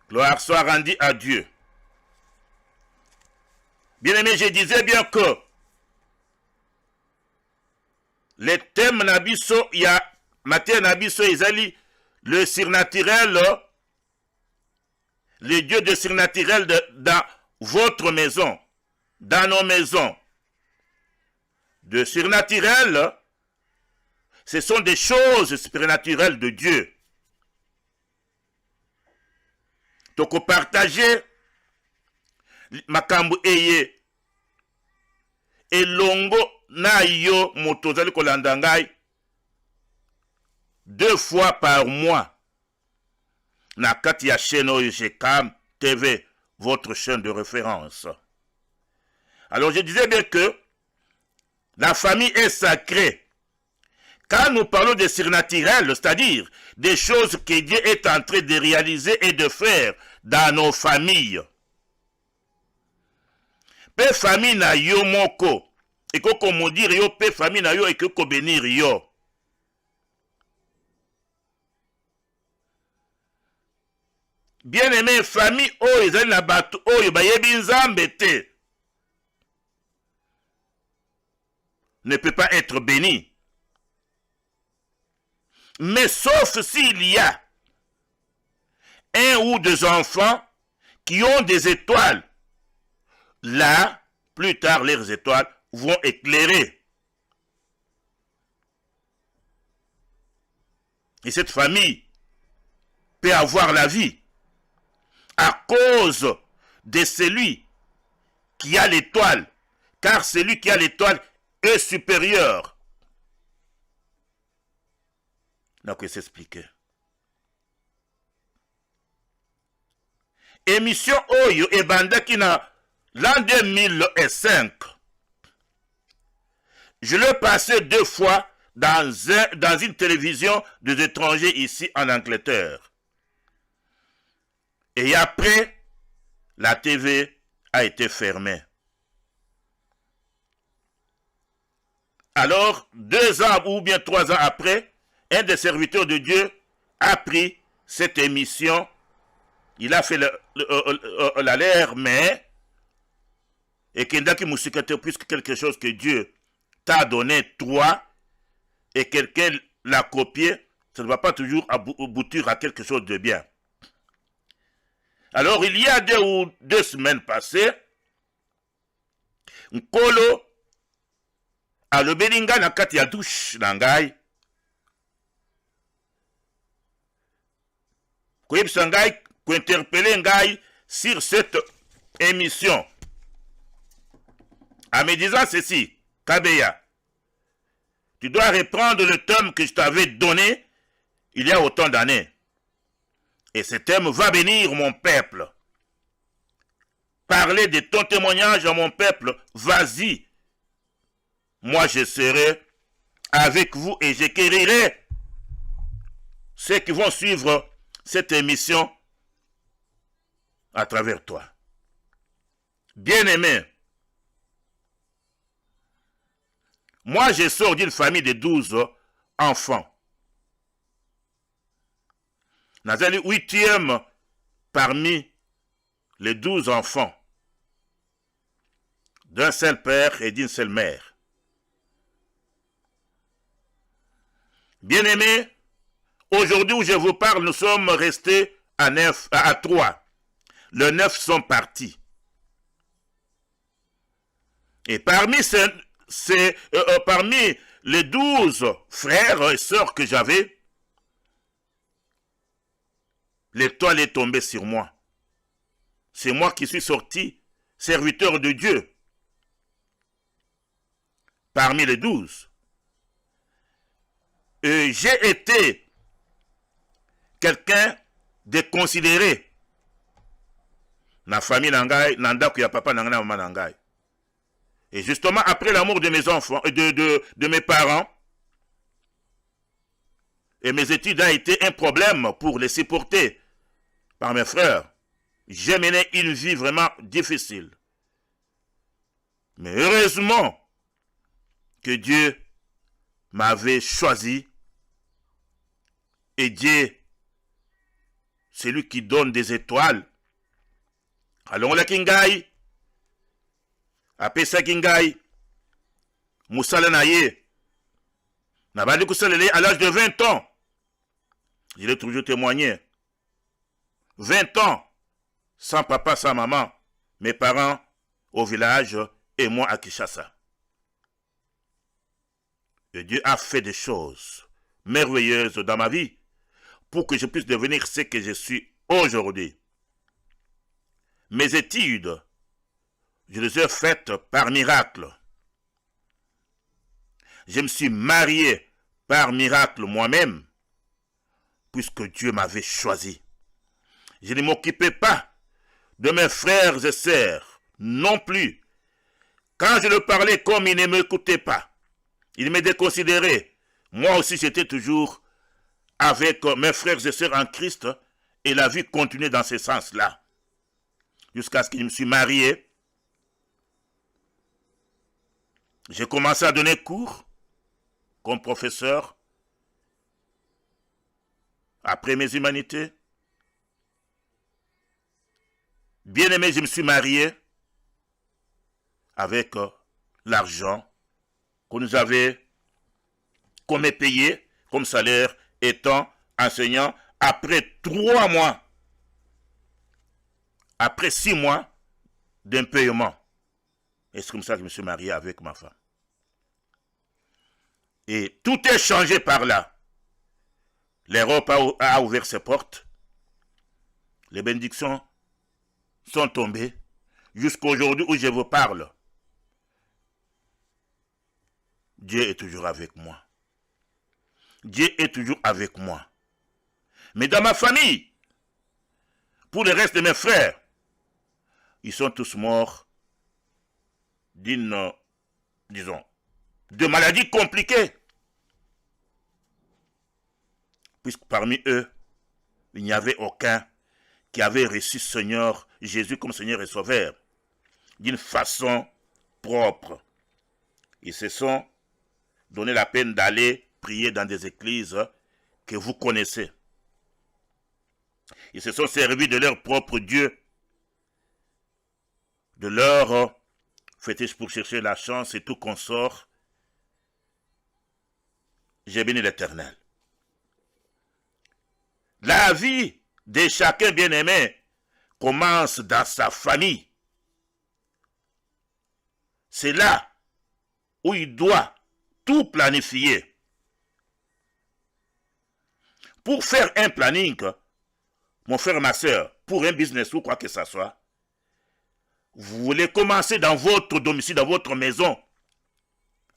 Gloire soit rendue à Dieu. Bien-aimé, je disais bien que les thèmes nabiso, il y a matière nabiso, ils le surnaturel, le Dieu de surnaturel dans votre maison, dans nos maisons. De surnaturel, ce sont des choses surnaturelles de Dieu. Donc, partager makambu eye elongo na yo motozali kolanda ngai 2 fois par mois na kati ya chaîne OGCAM TV, votre chaîne de référence. Alors je disais bien que la famille est sacrée. Quand nous parlons de surnaturel, c'est-à-dire des choses que Dieu est en train de réaliser et de faire dans nos familles. Pe famille na yo moko, et koko modire yo pe famille na yo et koko bénir yo. Bien aimé, famille oyo ezali na bato oyo bayebi nzambe te ne peut pas être béni. Mais sauf s'il y a un ou deux enfants qui ont des étoiles, là, plus tard, leurs étoiles vont éclairer. Et cette famille peut avoir la vie à cause de celui qui a l'étoile, car celui qui a l'étoile est supérieur. Donc, il s'explique. Émission Oyo et Bandaki na l'an 2005. Je l'ai passé 2 fois dans une télévision des étrangers ici en Angleterre. Et après, la TV a été fermée. Alors, 2 ans ou bien 3 ans après, un des serviteurs de Dieu a pris cette émission. Il a fait la l'air, mais et Kendaki Moussikato, puisque quelque chose que Dieu t'a donné, toi, et quelqu'un l'a copié, ça ne va pas toujours aboutir à quelque chose de bien. Alors, il y a 2 semaines passées, Nkolo alobelinga na kati ya douche na ngai. Koyebisa ngai, interpeller ngai sur cette émission. En me disant ceci, Kabeya, tu dois reprendre le thème que je t'avais donné il y a autant d'années. Et ce thème va bénir mon peuple. Parler de ton témoignage à mon peuple, vas-y. Moi je serai avec vous et j'écrirai ceux qui vont suivre cette émission à travers toi. Bien-aimé, moi je sors d'une famille de 12 enfants. Nazali 8e parmi les 12 enfants d'un seul père et d'une seule mère. Bien-aimé, aujourd'hui où je vous parle, nous sommes restés à 3. Les 9 sont partis. Et parmi parmi les 12 frères et sœurs que j'avais, l'étoile est tombée sur moi. C'est moi qui suis sorti serviteur de Dieu. Parmi les 12. Et j'ai été quelqu'un de considéré. Na famille nangai, nanda kuya papa nangai na maman nangai. Et justement, après l'amour de mes enfants, de mes parents, et mes études a été un problème pour les supporter par mes frères. J'ai mené une vie vraiment difficile. Mais heureusement que Dieu m'avait choisi Et Dieu, c'est lui qui donne des étoiles. Alors la kingai, apesa kingai, musala na ye, nabandi kusalele à l'âge de 20 ans. Je l'ai toujours témoigné. 20 ans, sans papa, sans maman, mes parents au village et moi à Kinshasa. Et Dieu a fait des choses merveilleuses dans ma vie pour que je puisse devenir ce que je suis aujourd'hui. Mes études, je les ai faites par miracle. Je me suis marié par miracle moi-même, puisque Dieu m'avait choisi. Je ne m'occupais pas de mes frères et sœurs, non plus. Quand je leur parlais comme ils ne m'écoutaient pas, ils me déconsidéraient. Moi aussi, j'étais toujours avec mes frères et sœurs en Christ, et la vie continuait dans ce sens-là. Jusqu'à ce que je me suis marié. J'ai commencé à donner cours comme professeur après mes humanités. Bien aimé, je me suis marié avec l'argent qu'on nous avait, qu'on m'ait payé comme salaire étant enseignant après 3 mois, après 6 mois d'un paiement. Et c'est comme ça que je me suis marié avec ma femme. Et tout est changé par là. L'Europe a ouvert ses portes. Les bénédictions sont tombées jusqu'à aujourd'hui où je vous parle. Dieu est toujours avec moi. Dieu est toujours avec moi. Mais dans ma famille, pour le reste de mes frères, ils sont tous morts d'une, disons, de maladies compliquées. Puisque parmi eux, il n'y avait aucun qui avait reçu Seigneur Jésus comme Seigneur et Sauveur, d'une façon propre. Ils se sont donné la peine d'aller prier dans des églises que vous connaissez. Ils se sont servis de leur propre Dieu, de leur fétiche pour chercher la chance et tout consort. J'ai béni l'Éternel. La vie de chacun bien-aimé commence dans sa famille. C'est là où il doit tout planifier. Pour faire un planning, mon frère, ma soeur, pour un business ou quoi que ce soit, vous voulez commencer dans votre domicile, dans votre maison,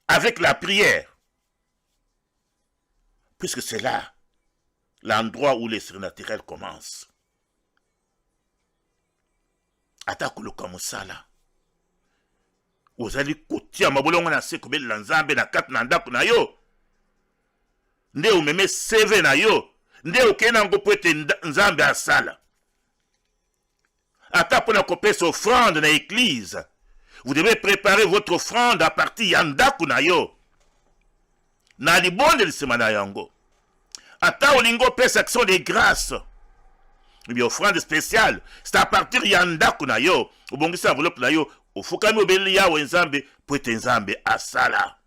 avec la prière. Puisque c'est là l'endroit où les surnaturels commencent. Atakuluka musala. Ozali kotia mabolongo na se kobela nzambe na kati na ndako na yo. Nde umeme seve na yo. Nde okena ngo pwete nzambe asala. Ata pona kopesa offrande na église. Vous devez préparer votre offrande à partir ya ndako na yo. Na libonde lisema na yango. Ata olingo pesa action de grâce. Eh bien, offrande spéciale, c'est à partir ya ndako na yo. Obongisa enveloppe na yo. Ofukami obeli ya wenzambe, pwete nzambe asala.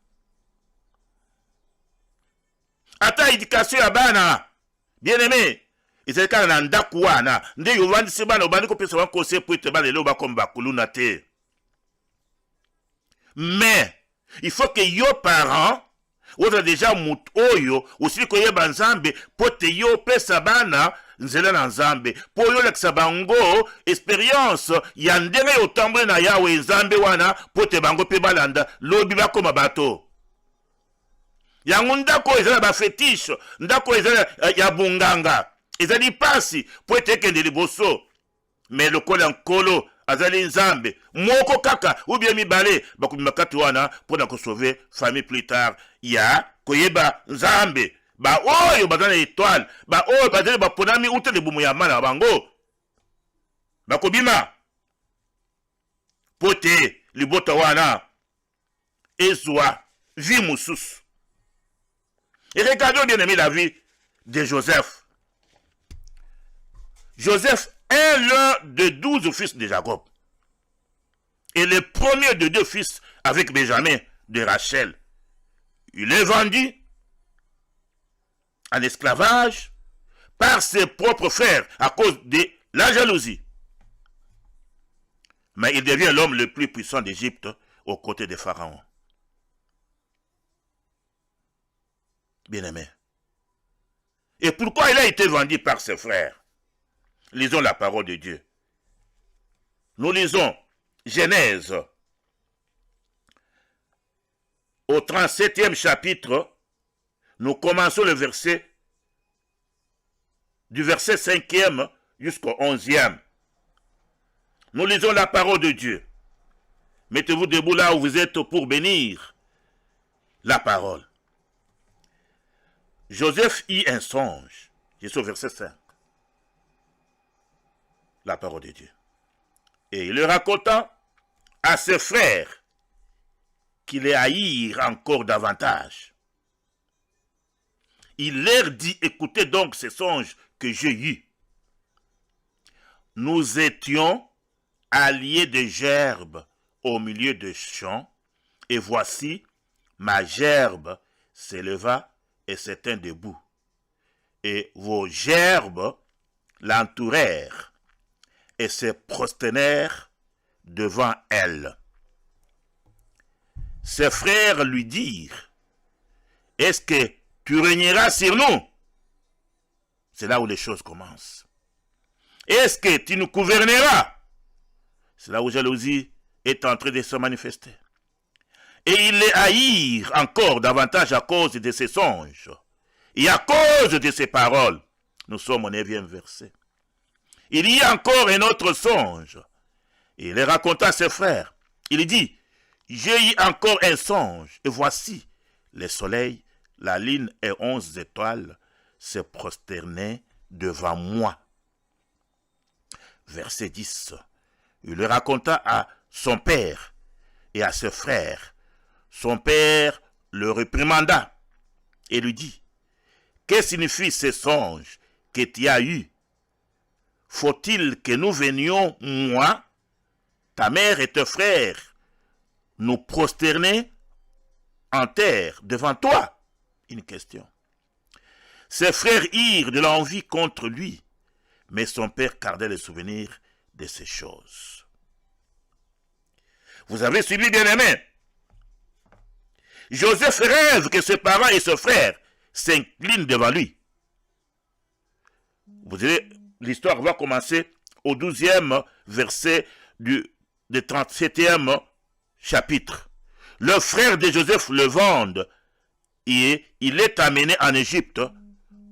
Ata éducation ya bana. Bien aimé. Ezalika na ndako wana. Nde yo wandisi bana obandi ko pesa wanko se pwete bana lelo bakomba kuluna te. Mais, il faut que yo parents oza deja mutu oyo osili koyeba nzambe po te yo pesa bana nzela na nzambe po yo lekisa bango experience ya ndenge yo tambole na yawe nzambe wana po te bango pe balanda lobi bakoma bato. Yango ndako ezala ba fétiche, ndako ezala ya bunganga, ezali pasi po te kende liboso. Mais lokola nkolo azali nzambe moko kaka ou bien mibale bakubima kati wana pona ko sauver famille plus tard ya koyeba nzambe ba oyo bazana étoile ba oyo bazali baponami utele bumu ya mala bango bakobima pote libota wana ezwa vie mususu. Et regardez bien aimé la vie de Joseph. Joseph est l'un des 12 fils de Jacob. Et le premier de 2 fils avec Benjamin de Rachel. Il est vendu en esclavage par ses propres frères à cause de la jalousie. Mais il devient l'homme le plus puissant d'Égypte aux côtés de Pharaon. Bien-aimé. Et pourquoi il a été vendu par ses frères? Lisons la parole de Dieu. Nous lisons Genèse au 37e chapitre. Nous commençons le verset du verset 5e jusqu'au 11e. Nous lisons la parole de Dieu. Mettez-vous debout là où vous êtes pour bénir la parole. Joseph eut un songe. Je suis au verset 5. La parole de Dieu. Et il le raconta à ses frères qui les haïrent encore davantage. Il leur dit, écoutez donc ces songes que j'ai eus. Nous étions alliés de gerbes au milieu des champs, et voici, ma gerbe s'éleva et se tint debout. Et vos gerbes l'entourèrent et se prosternèrent devant elle. Ses frères lui dirent, est-ce que tu régneras sur nous? C'est là où les choses commencent. Est-ce que tu nous gouverneras? C'est là où jalousie est en train de se manifester. Et ils les haïrent encore davantage à cause de ses songes. Et à cause de ses paroles. Nous sommes au 9e verset. Il y a encore un autre songe. Il les raconta à ses frères. Il dit, j'ai eu encore un songe. Et voici, le soleil, la lune et 11 étoiles se prosternaient devant moi. Verset 10. Il le raconta à son père et à ses frères. Son père le réprimanda et lui dit, que signifient ces songes que tu as eus? Faut-il que nous venions, moi, ta mère et tes frères, nous prosterner en terre devant toi? Une question. Ses frères irent de l'envie contre lui, mais son père gardait le souvenir de ces choses. Vous avez suivi, bien-aimé? Joseph rêve que ses parents et ses frères s'inclinent devant lui. Vous savez, l'histoire va commencer au 12e verset du 37e chapitre. Le frère de Joseph le vendent et il est amené en Égypte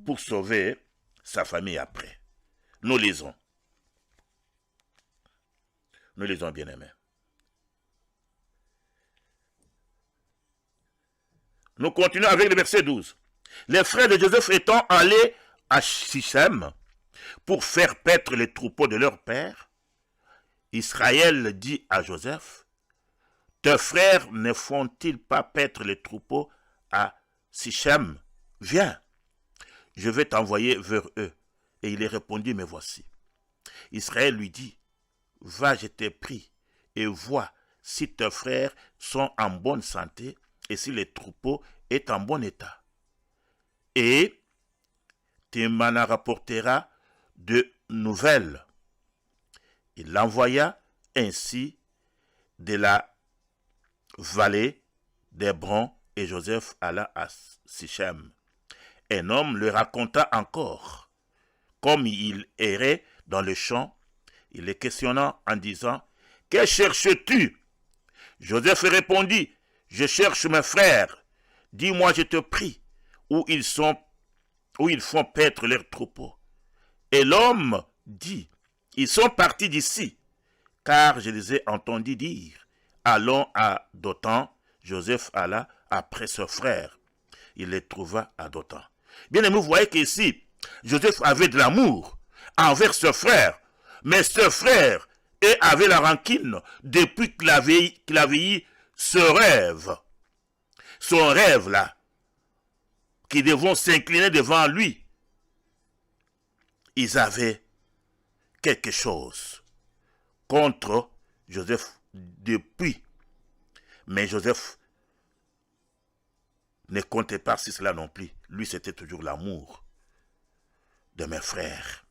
pour sauver sa famille après. Nous lisons. Nous lisons, bien-aimés. Nous continuons avec le verset 12. Les frères de Joseph étant allés à Sichem pour faire paître les troupeaux de leur père, Israël dit à Joseph, tes frères ne font-ils pas paître les troupeaux à Sichem? Viens, je vais t'envoyer vers eux. Et il répondit, me voici. Israël lui dit, va, je t'ai pris, et vois si tes frères sont en bonne santé et si les troupeaux est en bon état. Et tu m'en rapporteras de nouvelles. Il l'envoya ainsi de la vallée d'Hébron et Joseph alla à Sichem. Un homme le raconta encore. Comme il errait dans le champ, il le questionna en disant, que cherches-tu? Joseph répondit, je cherche mes frères. Dis-moi, je te prie, où ils font paître leurs troupeaux. Et l'homme dit, ils sont partis d'ici, car je les ai entendus dire, allons à Dothan. Joseph alla après ses frères. Il les trouva à Dothan. Bien aimé, vous voyez qu'ici, Joseph avait de l'amour envers ses frères, mais ses frères avaient la rancune depuis qu'il avait eu ce rêve. Son rêve là, qui devront s'incliner devant lui ils avaient quelque chose contre Joseph depuis. Mais Joseph ne comptait pas sur cela non plus. Lui, c'était toujours l'amour de mes frères.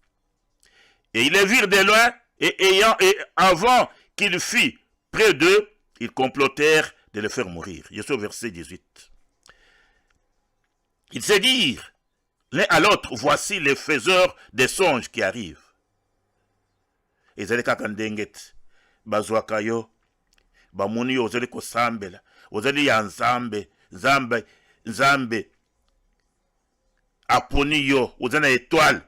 Et ils les virent de loin, et avant qu'il fût près d'eux, ils complotèrent de le faire mourir. Je suis au verset 18. Ils se dirent l'un à l'autre, voici les faiseurs des songes qui arrivent. Ezali kaka ndengeti bazwaka yo bamuni yo ozali kosambela ozali ya nzambe aponi yo ozali na étoile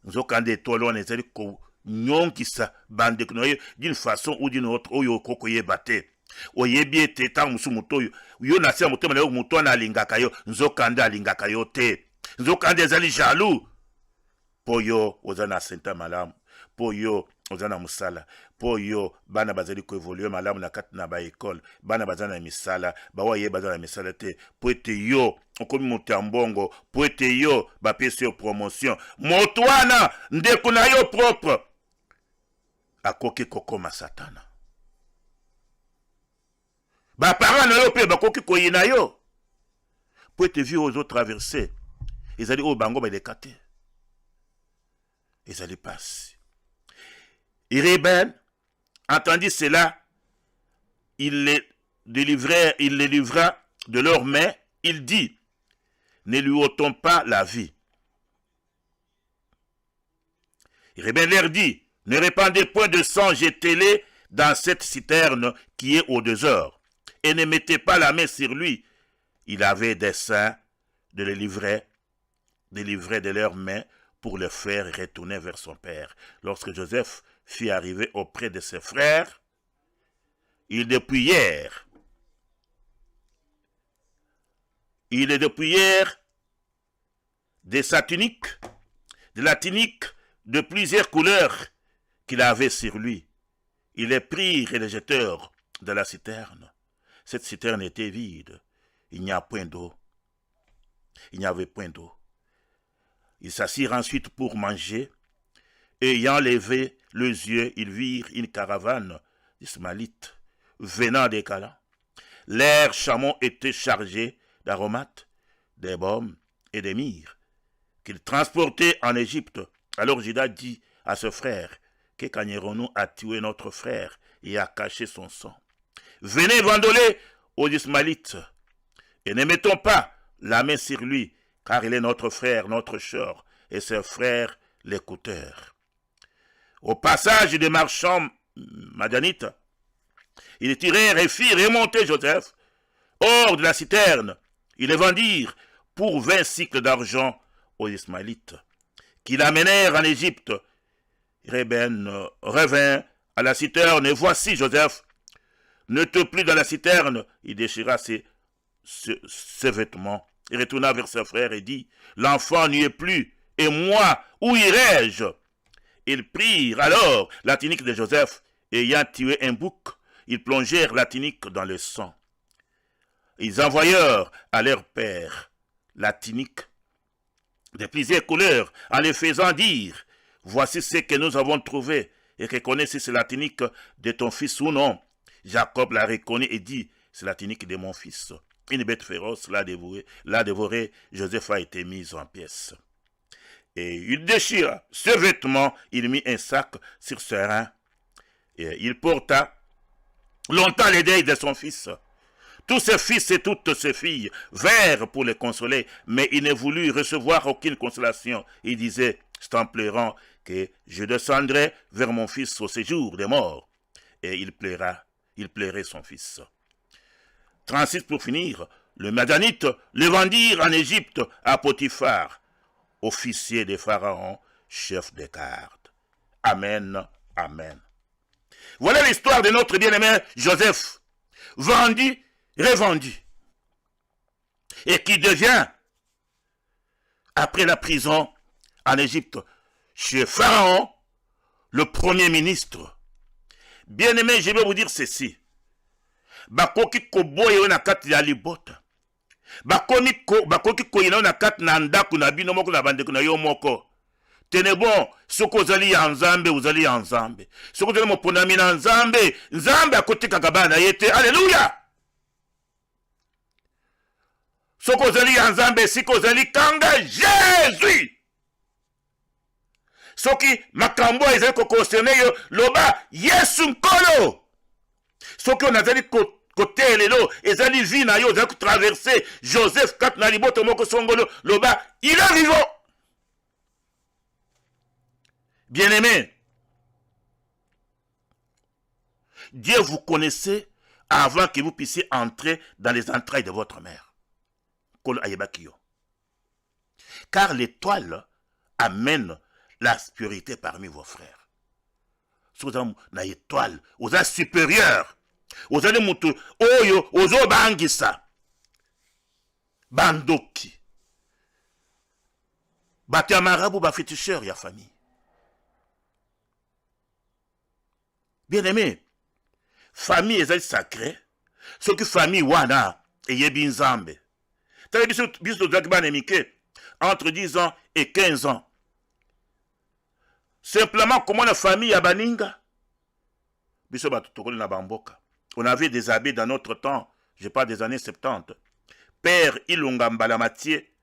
nzokanda étoile wana ezali konyonkisa bandeko na yo d'une façon ou d'une autre oyo okokoyeba te oyebi ete ntango mosusu moto oyo yo na se ya motema na yo moto wana alingaka yo nzokanda alingaka yo te nzokanda ezali jaloux mpo yo oza na senta malamu mpo yo oza na mosala mpo yo bana bazali koevolue malamu na kati na baekole bana baza na misala bawa ye baza na misala te mpo ete yo okomi moto ya mbongo mpo ete yo bapesi yo promotion moto wana ndeko na yo propre akoki kokoma satana baparent na yo mpe bakoki koyina yo mpo ete vie ozotraverse ezali oyo bango baleka te ezali pasi. Et Rében entendit cela, il les livra de leurs mains, il dit, ne lui ôtons pas la vie. Et Rében leur dit, ne répandez point de sang, jetez-les dans cette citerne qui est au dehors, et ne mettez pas la main sur lui. Il avait dessein de les livrer de leurs mains pour le faire retourner vers son père. Lorsque Joseph fut arrivé auprès de ses frères, ils dépouillèrent de sa tunique, de la tunique de plusieurs couleurs qu'il avait sur lui. Ils les prirent et les jetèrent dans la citerne. Cette citerne était vide. Il n'y a point d'eau. Il n'y avait point d'eau. Ils s'assirent ensuite pour manger. Ayant levé les yeux, ils virent une caravane d'Ismaélites venant des Canaan. Leurs chameaux étaient chargés d'aromates, des baumes et des myrrhes qu'ils transportaient en Égypte. Alors Juda dit à ses frères, que gagnerons-nous à tuer notre frère et à cacher son sang? Venez bandoler aux Ismaélites et ne mettons pas la main sur lui, car il est notre frère, notre sœur, et ses frères l'écoutèrent. Au passage des marchands madianites, ils tirèrent et firent remonter Joseph hors de la citerne. Ils le vendirent pour 20 cycles d'argent aux Ismaélites, qui l'amenèrent en Égypte. Rében revint à la citerne, et voici Joseph n'était plus dans la citerne. Il déchira ses vêtements. Il retourna vers ses frères et dit, l'enfant n'y est plus, et moi, où irai-je? Ils prirent alors la tunique de Joseph, et ayant tué un bouc, ils plongèrent la tunique dans le sang. Ils envoyèrent à leur père la tunique de plusieurs couleurs, en les faisant dire, voici ce que nous avons trouvé, et reconnais si c'est la tunique de ton fils ou non. Jacob la reconnut et dit, c'est la tunique de mon fils. Une bête féroce l'a dévoré, Joseph a été mis en pièces. Et il déchira ce vêtement, il mit un sac sur ses reins, et il porta longtemps les deuils de son fils. Tous ses fils et toutes ses filles vinrent pour le consoler, mais il ne voulut recevoir aucune consolation. Il disait, c'est en pleurant que je descendrai vers mon fils au séjour des morts. Et il plairait son fils. 36 pour finir, le Madianite le vendirent en Égypte à Potiphar, officier de Pharaon, chef des gardes. Amen, amen. Voilà l'histoire de notre bien-aimé Joseph, vendu, revendu, et qui devient, après la prison en Égypte, chez Pharaon, le premier ministre. Bien-aimé, je vais vous dire ceci. Bakoki koboye na kati ya libota. Bakoki koyina na kati na ndaku na bino moko na bandeko na yo moko. tenez bon, soko ozali ya nzambe, ozali ya nzambe. Soko ozali moponami na nzambe, nzambe akotikaka bana ye te. Alléluia. Soko ozali ya nzambe, siko ozali kanga Jésus. Soki makambo ezali kokonserne yo, loba Yesu nkolo. Soki on azali côté lelo, ezali vie na yo, ezali traverser Joseph kat na liboto moko songolo, loba il est vivant. Bien-aimé, Dieu vous connaissait avant que vous puissiez entrer dans les entrailles de votre mère. Car l'étoile amène la spiritualité parmi vos frères. Si vous avez une étoile, vous êtes supérieur. Vous avez mutu oyo, ozo bangisa. Bandoki. Bati amarabu ba féticheur ya famille. Bien-aimé, famille est sacrée. Ce que famille wana eyebi nzambe. Tala biso zakban emike entre 10 ans et 15 ans. Simplement comment la famille ya baninga. Biso batutokoli na bamboka. On avait des abbés dans notre temps, je parle des années 70. Père Ilunga Mbalamatié,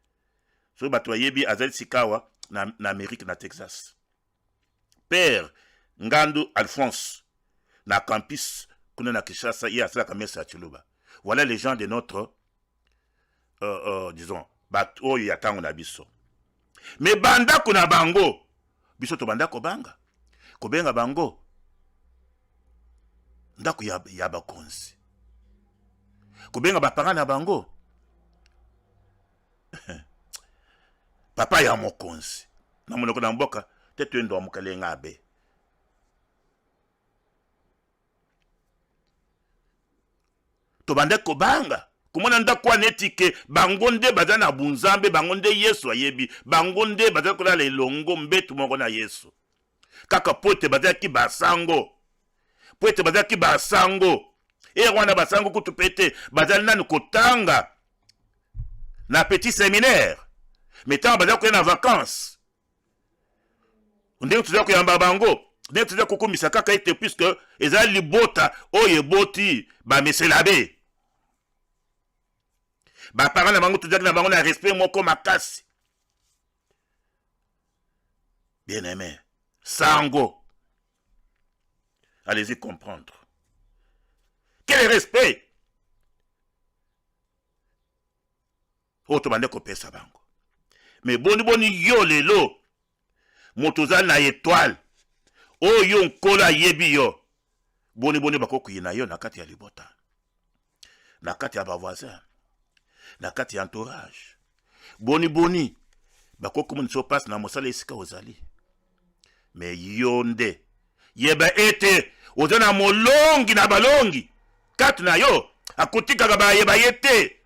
so batoyebi Azel Sikawa na Amérique na Texas. Père Ngandu Alphonse na campus kuna na Kinshasa ya sala kamesa Chiluba. Voilà les gens de notre disons bato ya tango na biso. Mais banda kuna bango biso to banda ko banga. Ko benga bango ndako ya bakonzi. Ko benga ba parents na bango. Papa ya mokonzi. Na monoko na mboka tetu ndo amukalenga abe. To banda ko banga. Kumona ndakwa netike bangonde bazana bunzambe bangonde Yesu ayebi bangonde bazana kola le longo mbetu moko na Yesu. Kaka pote bazana ki basango. Pote bazana ki basango. E wana basango kutupete bazana nanu kotanga na petit séminaire. Mettant bazana ko na vacances. Ndenge tuza ko yamba bango. Ndenge tuza ko komisa kaka ete puisque ezali libota oye boti ba meselabe. Ba parents na bango tozaki na bango na respect moko makasi. Bien aimé, sango. Allez-y comprendre. Quel respect? Oto bande ko pesa bango. Mais boni yo lelo. Motozali na étoile. Oyo nkola yebi yo. Boni bako kuyina yo na kati ya libota. Na kati ya ba voisin. Na kati ya entourage. Boni bako kumu nso passe na mosala esika ozali. Mais yonde yeba ete ozana molongi na balongi kati na yo akotika ba yeba yete.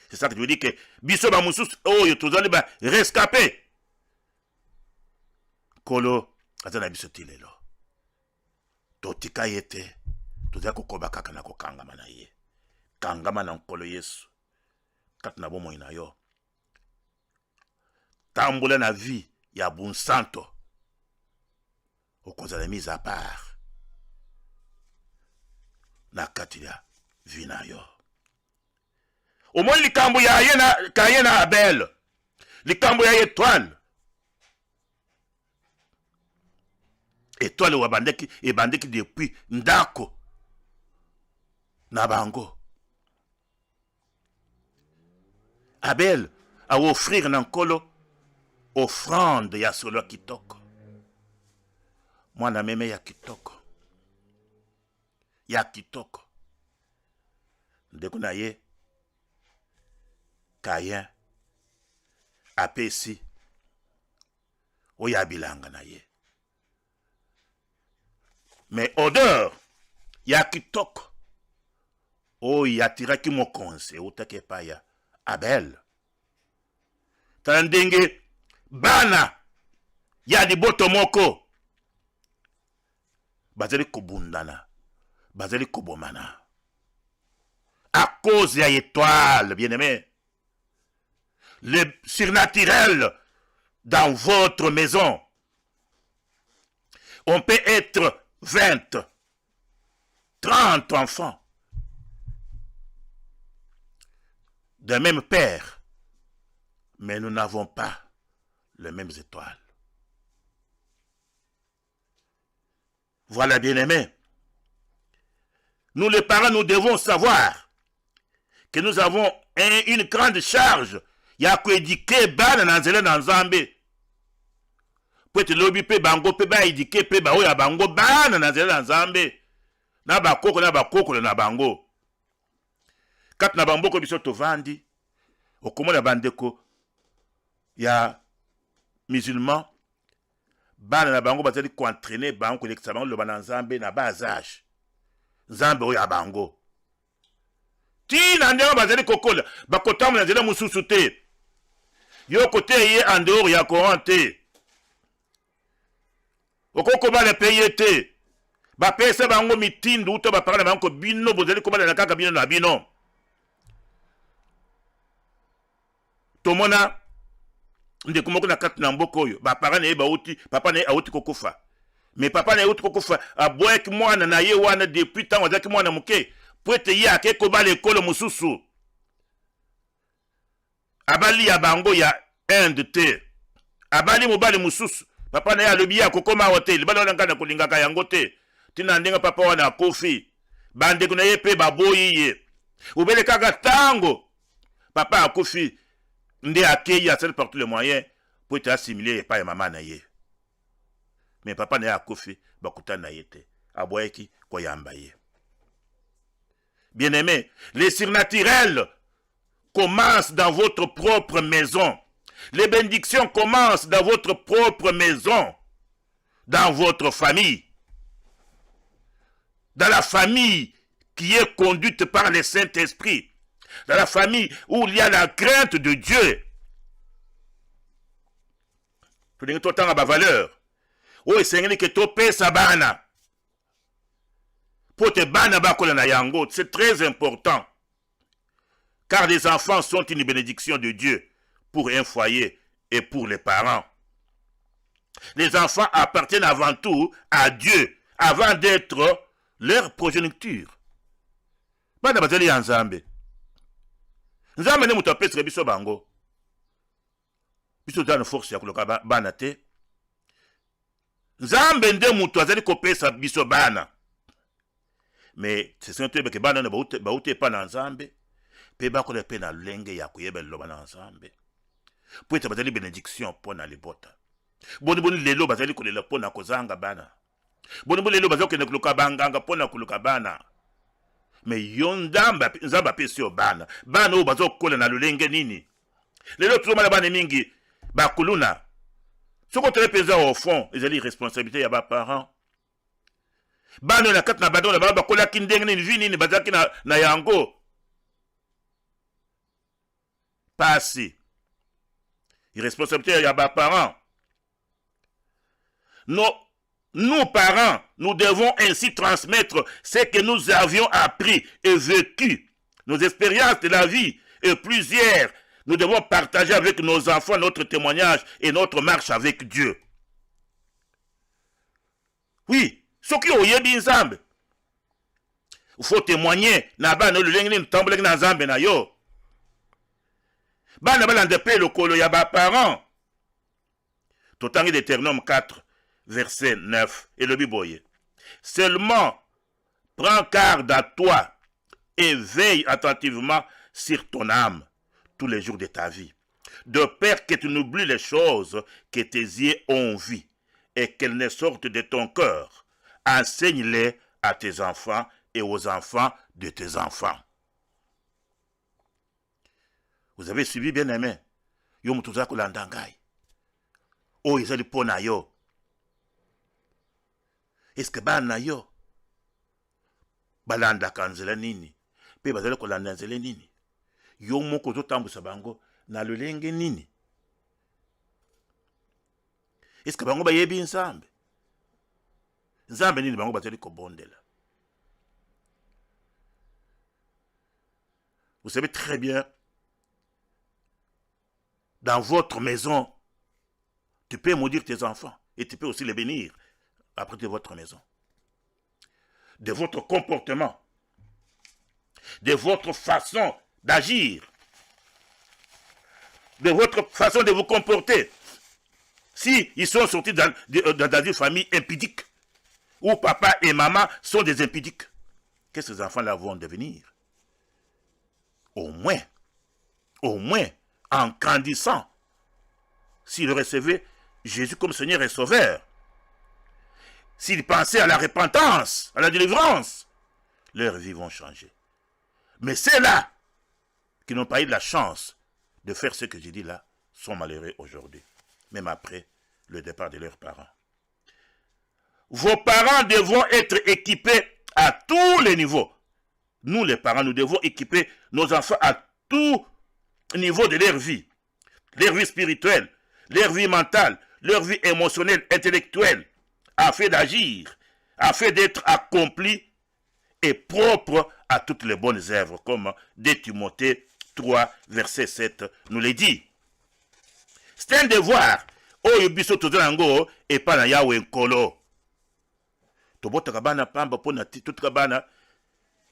C'est ça que je veux dire que biso ba mususu oyo tozali ba rescapé. Kolo azana biso tilelo. Totika yete tozali kokoba kaka na kokangama na ye. Kangama na nkolo Yesu. Kati na bomo ina yo. Tambula na vie ya bunsanto. Okozala mise à part. Na kati ya vie na yo. Omoni likambo ya yena kayena Abel. Likambo ya étoile. Étoile wabandeki ebandeki depuis ndako. Na bango. Abel a offrir nankolo offrande ya solo kitoko. Mwana meme ya kitoko. Ya kitoko. Ndeko na ye Kayen apesi oya bilanga na ye. Mais odeur ya kitoko oya tiraki mokonse utake paya Abel. Tandenge bana ya liboto moko bazali kobundana, bazali kobomana à cause ya étoile, bien-aimé. Le surnaturel dans votre maison. On peut être 20, 30 enfants d'un même père, mais nous n'avons pas les mêmes étoiles. Voilà, bien-aimés. Nous les parents, nous devons savoir que nous avons une grande charge. Il y a quoi éduquer bana nanzele nanzambe. Peut-être lobby pe bango pe ba éduquer pe ba oya bango bana nanzele nanzambe. Na ba koko na bango. Kat na bango ko biso tovandi. Okomona bandeko ya musulman. Bana na bango bazali ko entraîner bango ko lekisa bango lo bana nzambe na bazage. Nzambe oya bango. Ti na ndenge bazali kokola bakotamu na nzela mususu te. Yo kote ye en dehors ya Coran te. Okoko ba le paye te. Ba pesa bango mitindu uto ba parana bango bino bozali ko ba na kaka bino na bino. Tomona ndeko moko na kati na mboko oyo ba parana ye ba uti papa na ye auti kokufa. Mais papa na ye auti kokufa aboyeki mwana na ye wana depuis tango azaki mwana muke. Poete ye akeko ba lekolo mususu. Abali ya bango ya Inde te. Abali mobali mususu. Papa na ya alobi ya kokoma hotel. Bala wana ngana kolingaka yango te. Tina ndenga papa wana akofi. Bandeko na ye pe baboyi ye. Ubele kaka tango. Papa akofi. Nde akeyi asali par tous les moyens. Pour te assimiler pa ya mama na ye. Mais papa na ya akofi. Bakuta na ye te. Aboyeki kwa yamba ye. Bien-aimés, les surnaturels commencent dans votre propre maison. Les bénédictions commencent dans votre propre maison, dans votre famille. Dans la famille qui est conduite par le Saint-Esprit. Dans la famille où il y a la crainte de Dieu. Vous avez tout le temps à ma valeur. Oui, c'est que tu payes sa bana. Pour te bana bakola na yango, c'est très important. Car les enfants sont une bénédiction de Dieu pour un foyer et pour les parents. Les enfants appartiennent avant tout à Dieu, avant d'être leur progéniture. Bana bazali ya nzambe. Nzambe ne mutu apesika biso bango. Biso tozala na force ya koloka bana te. Nzambe nde mutu azali kopesa biso bana. Mais c'est ce que bana na baute pa na nzambe. Pe bakola pe na lenge ya kuyeba loba na nzambe. Po ete bazali bénédiction po na libota. Boni lelo bazali kolela po na kozanga bana. Boni lelo bazali kende kuluka banganga po na kuluka bana. Mais yon nzamba pesi yo bana. Bana o bazo kola na lulenge nini. Lelo tuzomala bana mingi bakuluna. Soko tele pesa au fond, ezali responsabilité ya ba parents. Bana na kat na bado na ba kola kindenge nini vini ni bazaki na yango. Pas assez. Irresponsabilité, il y a des parents. Nous, parents, nous devons ainsi transmettre ce que nous avions appris et vécu, nos expériences de la vie et plusieurs. Nous devons partager avec nos enfants notre témoignage et notre marche avec Dieu. Oui, ce qui est bien ensemble. Il faut témoigner. N'a-ba no le lengi ni tamble na zambe na yo. Bana balande pe lokolo ya ba parents. Totangi Deutéronome 4, verset 9. Et le biboye. Seulement, prends garde à toi et veille attentivement sur ton âme tous les jours de ta vie. De peur que tu n'oublies les choses que tes yeux ont vues et qu'elles ne sortent de ton cœur. Enseigne-les à tes enfants et aux enfants de tes enfants. Vous avez suivi, bien aimé. Yo mutuza kulandangai. Oh, ils ont dit pona yo. Est-ce que bana yo? Balanda kanzela nini? Pe bazale kolanda nzele nini? Yo moko zo tambusa bango na lolenge nini? Est-ce que bango ba yebi nzambe? Nzambe nini bango bazali kobondela? Vous savez très bien, dans votre maison, Tu peux maudire tes enfants et tu peux aussi les bénir après de votre maison. De votre comportement, de votre façon d'agir, de votre façon de vous comporter. Si ils sont sortis dans une famille impudique, où papa et maman sont des impudiques, qu'est-ce que ces enfants-là vont devenir? Au moins, en grandissant, s'ils recevaient Jésus comme Seigneur et Sauveur, s'ils pensaient à la repentance, à la délivrance, leurs vies vont changer. Mais ceux-là qui n'ont pas eu la chance de faire ce que j'ai dit là, sont malheureux aujourd'hui, même après le départ de leurs parents. Vos parents devront être équipés à tous les niveaux. Nous, les parents, nous devons équiper nos enfants à tout niveau de leur vie spirituelle, leur vie mentale, leur vie émotionnelle, intellectuelle, afin d'agir, afin d'être accomplis et propres à toutes les bonnes œuvres, comme 2 Timothée 3, verset 7 nous le dit. C'est un devoir. Oyo biso tozango et pas na Yahweh nkolo. Tobotaka bana pamba pona tutaka bana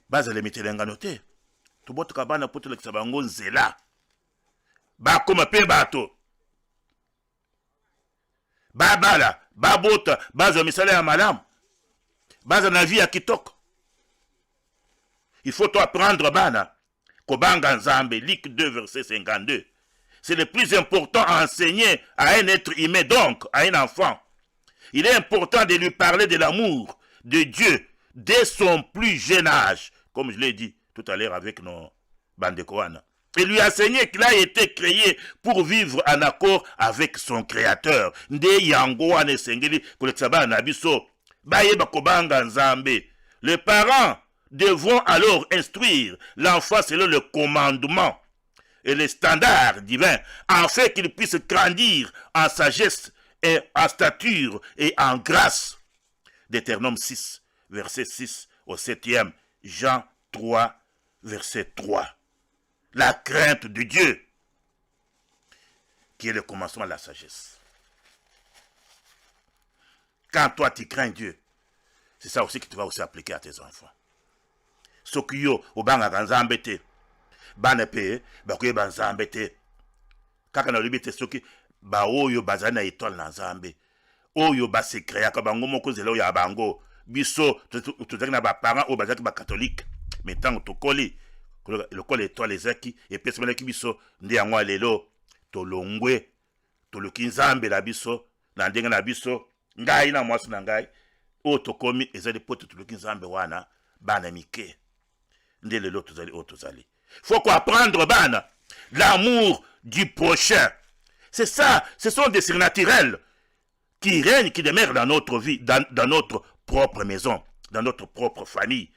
bazale mitelenga note. Tobotaka bana potela kisabango nzela. Ba koma pe bato. Babala, babota, bazo misala ya malam. Baza na vie ya kitoko. Il faut toi apprendre bana. Kobanga Nzambe, Luc 2, verset 52. C'est le plus important à enseigner à un être humain, donc à un enfant. Il est important de lui parler de l'amour de Dieu dès son plus jeune âge, comme je l'ai dit tout à l'heure avec nos bandekoana. Et lui enseigner qu'il a été créé pour vivre en accord avec son créateur. Nde yango ane sengeli koletsaba na biso. Bayeba kobanga Nzambe. Les parents devront alors instruire l'enfant selon le commandement et les standards divins, afin qu'il puisse grandir en sagesse et en stature et en grâce. Deutéronome 6, verset 6 au 7e, Jean 3, verset 3. La crainte de Dieu, qui est le commencement de la sagesse. Quand toi tu crains Dieu, c'est ça aussi que tu vas aussi appliquer à tes enfants. Sokiyo, obanga Nzambe te. Bana pe bakoye banzambe te kaka na libete soki ba oyo bazana étoile na Nzambe oyo ba secret ya bango moko zelo ya bango biso tozaki na ba parents o bazaki ba catholique mais tant tokoli le col étoile ezaki et puis semelaki biso ndi yango lelo tolongwe toluki Nzambe la biso na ndenge na biso ngai na mwasi na ngai o tokomi ezali poto toluki Nzambe wana bana mike ndi lelo tozali o tozali. Faut quoi apprendre, bana, l'amour du prochain. C'est ça, ce sont des surnaturels qui règnent, qui demeurent dans notre vie, dans notre propre maison, dans notre propre famille.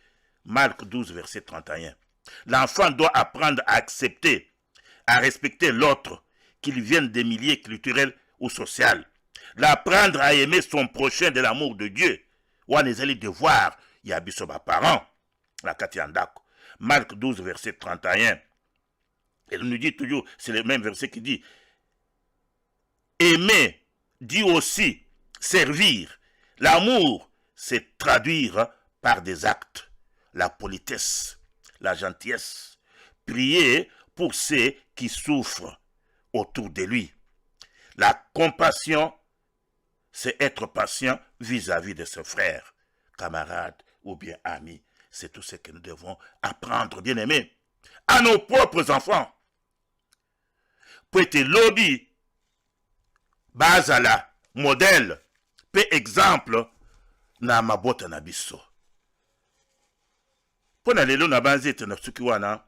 Marc 12, verset 31. L'enfant doit apprendre à accepter, à respecter l'autre, qu'il vienne des milieux culturels ou sociaux. L'apprendre à aimer son prochain de l'amour de Dieu. Ou à les devoirs, il y a bisoba parents, la katiandako. Marc 12, verset 31. Elle nous dit toujours, c'est le même verset qui dit, aimer dit aussi servir. L'amour, c'est traduire par des actes. La politesse, la gentillesse. Prier pour ceux qui souffrent autour de lui. La compassion, c'est être patient vis-à-vis de ses frères, camarades ou bien amis. C'est tout ce que nous devons apprendre, bien-aimés, à nos propres enfants. Pour être lobby, bazala, modèle, peu exemple, na mabota na biso. Pour na lelo na banzete na sukiwana,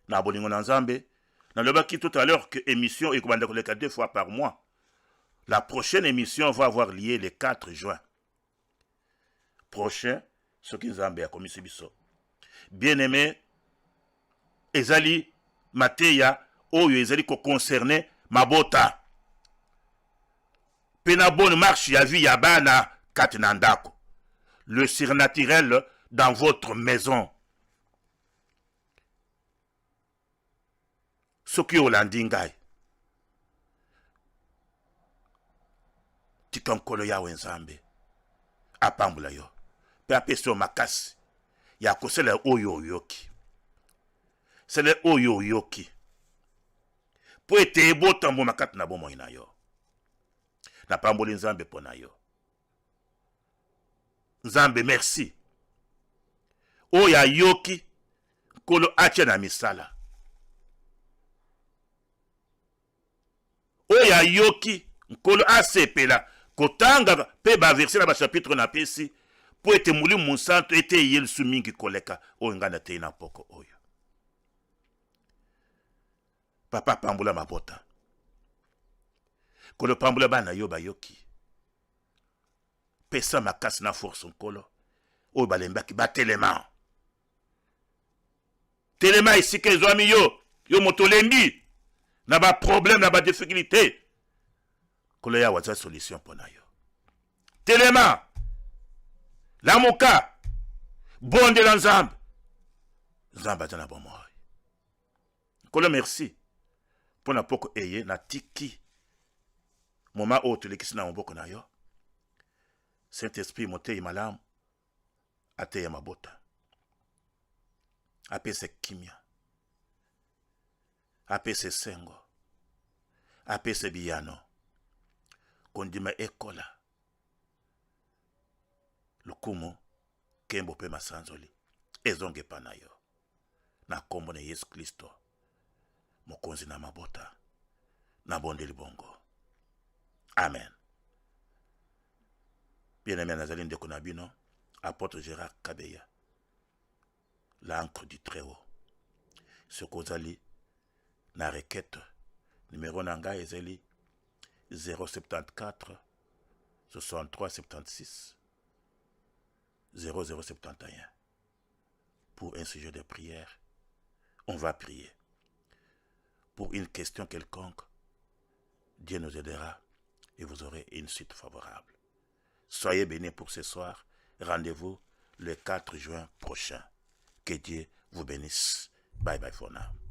na bolingo na Nzambe, na lobaki tout à l'heure que émission est commandée 2 fois par mois. La prochaine émission va avoir lieu le 4 juin. Prochain, ce qui Nzambe a commis biso. Bien-aimé, ezali mateya oyo ezali ko concerner mabota. Pena bonne marche ya vie ya bana katinandako. Le surnaturel dans votre maison. Soki olandingai. tika nkolo yawe nzambe apambula yo pe apesa yo makasi ya kosala oyo oyoki sele oyo oyoki po ete ebotambo makati na bomoi na yo napamboli nzambe mpo na yo nzambe merci oyo ayoki nkolo atia na misala oyo ayoki nkolo asepela kotanga pe baverse na bachapitre na pesi po ete Molimo Mosantu ete eye lisusu mingi koleka oyo ngai natei na poko oyo papa pambula mabota kolo pambula bana yo bayoki pesa makasi na force nkolo oyo balembaki batelema telema esika ezwami yo moto lembi na ba problème na ba difficulté kolo ya waza solution mpo na yo telema lamuka bondela nzambe aza na bomoi kolo merci mpo na poko eye na tiki moma oyo tolekisi na maboko na yo Saint-Esprit motei malamu ateya mabota apese kimia apese sengo apese biyano kondima ekola lukumu kembo pe masanzoli ezonge pa na yo na kombo na Yesu Kristo mokonzi na mabota na bondeli bongo amen. Bien-aimé nazali ndeko na bino apôtre Gérard Kabeya l'encre du Très-Haut sokozali na requête numéro na ngai ezali 074 63 76 0071 pour un sujet de prière on va prier pour une question quelconque Dieu nous aidera et vous aurez une suite favorable. Soyez bénis pour ce soir. Rendez-vous le 4 juin prochain. Que Dieu vous bénisse. Bye bye for now.